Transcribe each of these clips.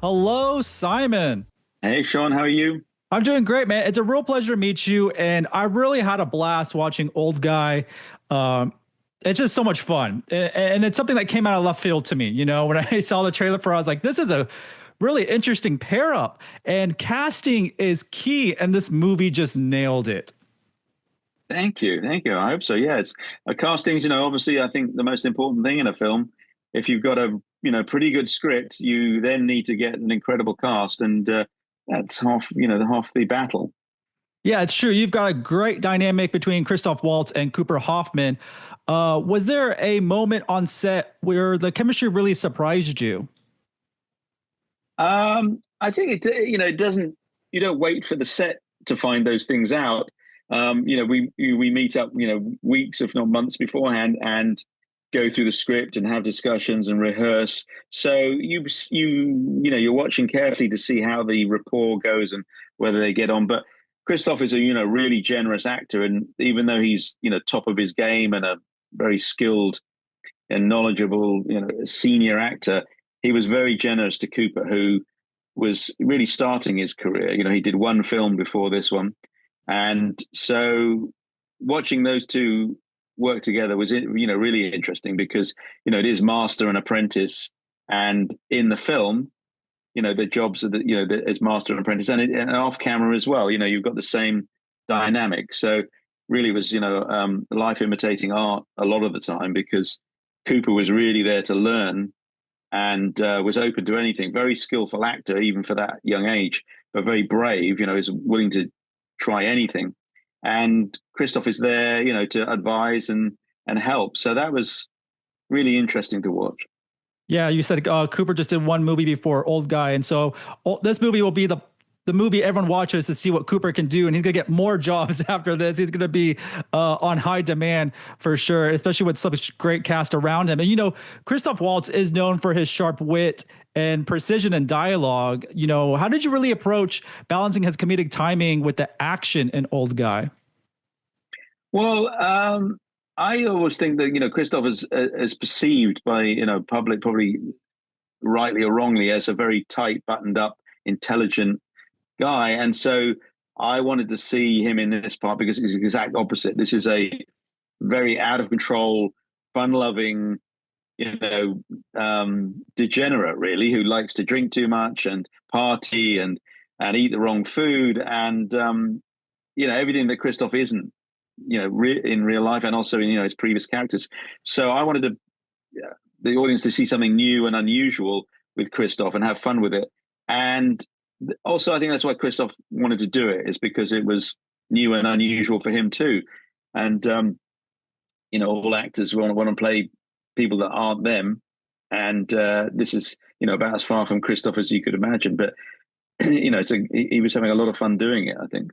Hello, Simon. Hey, Sean, how are you? I'm doing great, man. It's a real pleasure to meet you, and I really had a blast watching Old Guy. Um, it's just so much fun, and it's something that came out of left field to me. When I saw the trailer for, it, I was like, "This is a really interesting pair up," and casting is key, and this movie just nailed it. Thank you. Thank you. I hope so. Yes. Castings, obviously, I think the most important thing in a film, if you've got a, pretty good script, you then need to get an incredible cast. And that's half, half the battle. Yeah, it's true. You've got a great dynamic between Christoph Waltz and Cooper Hoffman. Was there a moment on set where the chemistry really surprised you? I think it doesn't, you don't wait for the set to find those things out. We meet up, weeks, if not months beforehand and go through the script and have discussions and rehearse. So you're watching carefully to see how the rapport goes and whether they get on. But Christoph is a, really generous actor. And even though he's, top of his game and a very skilled and knowledgeable, senior actor, he was very generous to Cooper, who was really starting his career. He did one film before this one. And so watching those two work together was, really interesting because, it is master and apprentice. And in the film, the jobs of as master and apprentice and off camera as well, you've got the same dynamic. So really was, life imitating art a lot of the time because Cooper was really there to learn and was open to anything. Very skillful actor, even for that young age, but very brave. Is willing to try anything. And Christoph is there, to advise and help. So that was really interesting to watch. Yeah, you said Cooper just did one movie before Old Guy, and so this movie will be the movie everyone watches to see what Cooper can do, and he's gonna get more jobs after this. He's gonna be on high demand for sure, especially with such great cast around him. And Christoph Waltz is known for his sharp wit and precision in dialogue. How did you really approach balancing his comedic timing with the action in Old Guy? Well, I always think that Christoph is perceived by public, probably rightly or wrongly, as a very tight, buttoned up, intelligent guy, and so I wanted to see him in this part because it's the exact opposite. This is a very out of control, fun loving, degenerate really, who likes to drink too much and party and eat the wrong food and everything that Christoph isn't in real life and also in his previous characters. So I wanted the audience to see something new and unusual with Christoph and have fun with it. And also I think that's why Christoph wanted to do it, is because it was new and unusual for him too. And all actors want to play people that aren't them. And this is about as far from Christoph as you could imagine. But he was having a lot of fun doing it, I think.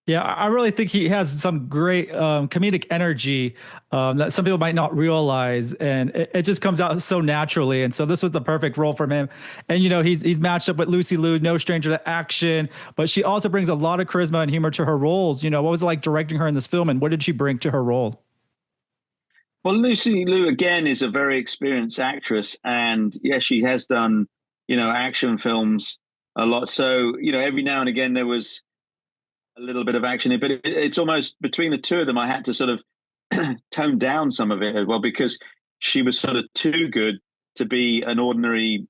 Yeah, I really think he has some great comedic energy that some people might not realize, and it just comes out so naturally. And so this was the perfect role for him. And he's matched up with Lucy Liu, no stranger to action, but she also brings a lot of charisma and humor to her roles. What was it like directing her in this film, and what did she bring to her role? Well, Lucy Liu again is a very experienced actress, and yes, she has done action films a lot. So every now and again there was a little bit of action in, but it's almost between the two of them. I had to sort of tone down some of it as well because she was sort of too good to be an ordinary,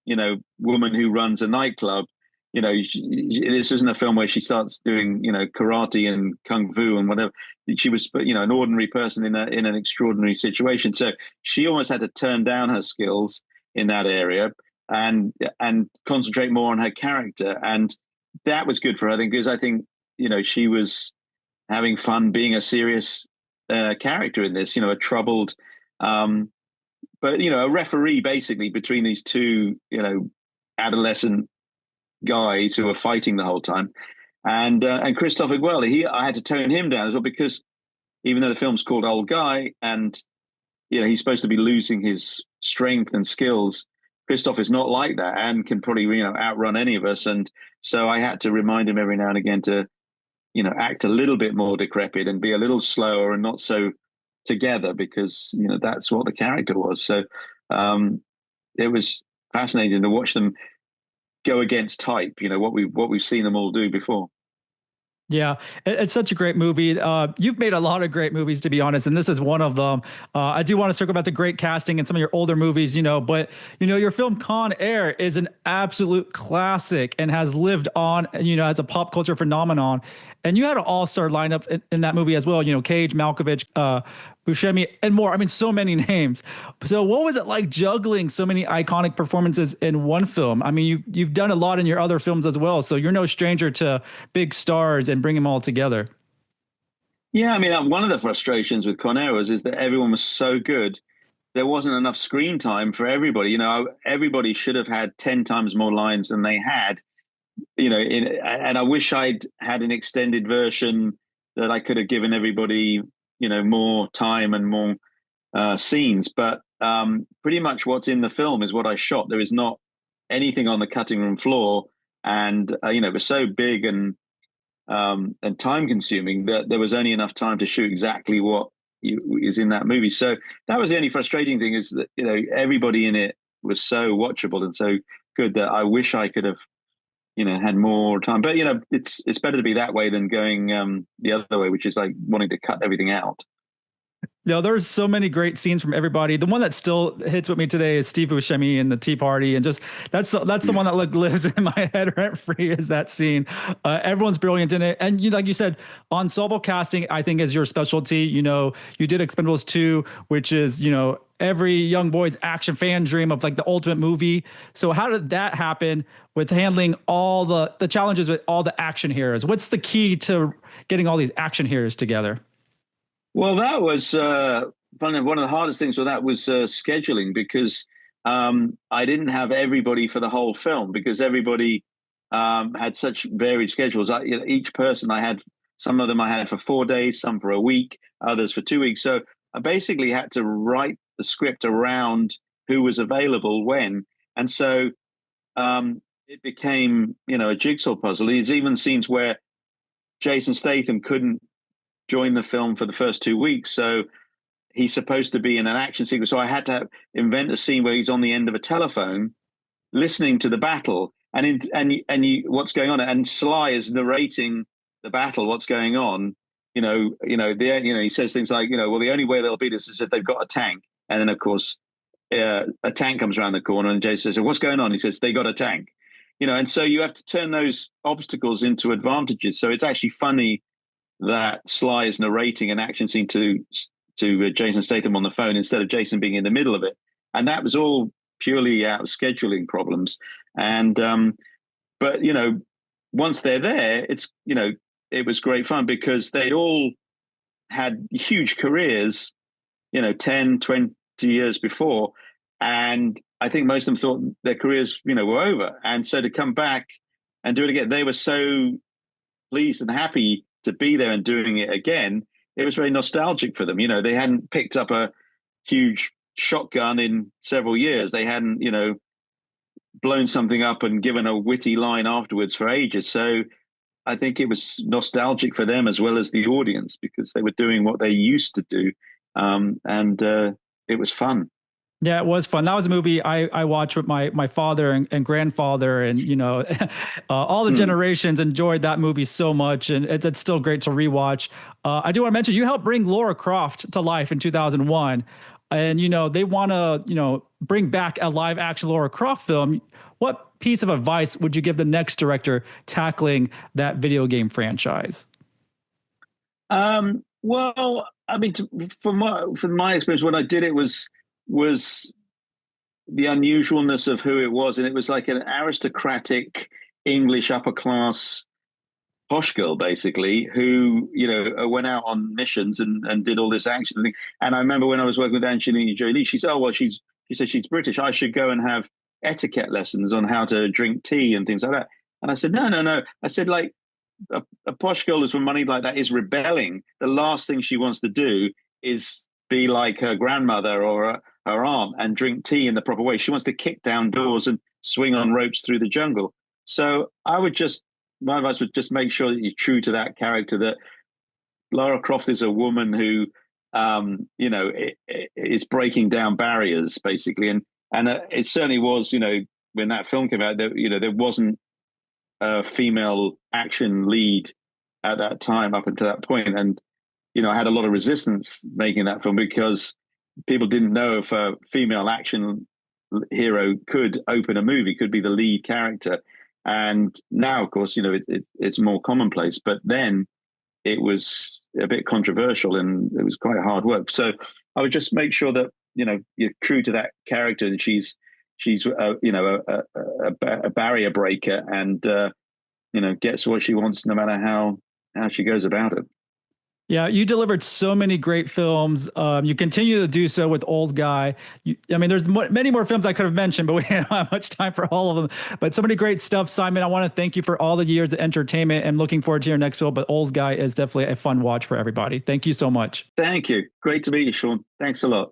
woman who runs a nightclub. This isn't a film where she starts doing, karate and kung fu and whatever. She was, an ordinary person in an extraordinary situation. So she almost had to turn down her skills in that area and concentrate more on her character. And that was good for her, I think, because I think she was having fun being a serious character in this, a troubled, but a referee basically between these two, adolescent guys who are fighting the whole time, and Christoph as well. I had to tone him down as well because even though the film's called Old Guy and he's supposed to be losing his strength and skills, Christoph is not like that and can probably outrun any of us. And so I had to remind him every now and again to act a little bit more decrepit and be a little slower and not so together because, that's what the character was. So it was fascinating to watch them go against type, what we've seen them all do before. Yeah, it's such a great movie. You've made a lot of great movies, to be honest, and this is one of them. I do want to circle about the great casting in some of your older movies, but your film Con Air is an absolute classic and has lived on, as a pop culture phenomenon. And you had an all-star lineup in that movie as well. Cage, Malkovich, Buscemi, and more. I mean, so many names. So, what was it like juggling so many iconic performances in one film? I mean, you've done a lot in your other films as well, so you're no stranger to big stars and bring them all together. Yeah, I mean, one of the frustrations with Con Air is that everyone was so good. There wasn't enough screen time for everybody. Everybody should have had 10 times more lines than they had. And I wish I'd had an extended version that I could have given everybody, more time and more scenes. But pretty much what's in the film is what I shot. There is not anything on the cutting room floor, and it was so big and time consuming that there was only enough time to shoot exactly what is in that movie. So that was the only frustrating thing, is that everybody in it was so watchable and so good that I wish I could have had more time. But it's better to be that way than going the other way, which is like wanting to cut everything out. No, there's so many great scenes from everybody. The one that still hits with me today is Steve Buscemi and the Tea Party, and just that's the one that lives in my head rent free, is that scene. Everyone's brilliant in it, and like you said, ensemble casting I think is your specialty. You did Expendables 2, which is every young boy's action fan dream of like the ultimate movie. So how did that happen with handling all the challenges with all the action heroes? What's the key to getting all these action heroes together? Well, that was one of the hardest things with that was scheduling, because I didn't have everybody for the whole film, because everybody had such varied schedules. Each person I had, some of them I had for 4 days, some for a week, others for 2 weeks. So I basically had to write the script around who was available when. And so it became, a jigsaw puzzle. There's even scenes where Jason Statham couldn't join the film for the first 2 weeks. So he's supposed to be in an action sequence. So I had to invent a scene where he's on the end of a telephone listening to the battle what's going on. And Sly is narrating the battle, what's going on. He says things like, well, the only way they'll beat us is if they've got a tank. And then, of course, a tank comes around the corner and Jason says, what's going on? He says, they got a tank. And so you have to turn those obstacles into advantages. So it's actually funny that Sly is narrating an action scene to Jason Statham on the phone instead of Jason being in the middle of it. And that was all purely out of scheduling problems. And but once they're there, it's it was great fun, because they all had huge careers 10, 20 years before, and I think most of them thought their careers were over. And so to come back and do it again, they were so pleased and happy to be there and doing it again. It was very nostalgic for them. They hadn't picked up a huge shotgun in several years. They hadn't, blown something up and given a witty line afterwards for ages. So I think it was nostalgic for them as well as the audience, because they were doing what they used to do. And it was fun. Yeah, it was fun. That was a movie I watched with my father and grandfather, and all the generations enjoyed that movie so much, and it's still great to rewatch. I do want to mention you helped bring Lara Croft to life in 2001, and they want to bring back a live action Lara Croft film. What piece of advice would you give the next director tackling that video game franchise? Well, I mean, from my experience, when I did it was the unusualness of who it was. And it was like an aristocratic English upper class posh girl, basically, who, went out on missions and did all this action thing. And I remember when I was working with Angelina Jolie, she said, she said she's British. I should go and have etiquette lessons on how to drink tea and things like that. And I said, no. I said, like, a posh girl who's from money like that is rebelling. The last thing she wants to do is be like her grandmother or her aunt and drink tea in the proper way. She wants to kick down doors and swing on ropes through the jungle. So my advice would just make sure that you're true to that character, that Lara Croft is a woman who, is breaking down barriers, basically. And it certainly was, when that film came out, there wasn't a female action lead at that time up until that point, and I had a lot of resistance making that film because people didn't know if a female action hero could open a movie, could be the lead character. And now, of course, it's more commonplace. But then it was a bit controversial and it was quite hard work. So I would just make sure that you're true to that character, and she's a barrier breaker, and gets what she wants no matter how she goes about it. Yeah, you delivered so many great films. You continue to do so with Old Guy. There's many more films I could have mentioned, but we don't have much time for all of them. But so many great stuff, Simon. I want to thank you for all the years of entertainment and looking forward to your next film. But Old Guy is definitely a fun watch for everybody. Thank you so much. Thank you. Great to meet you, Sean. Thanks a lot.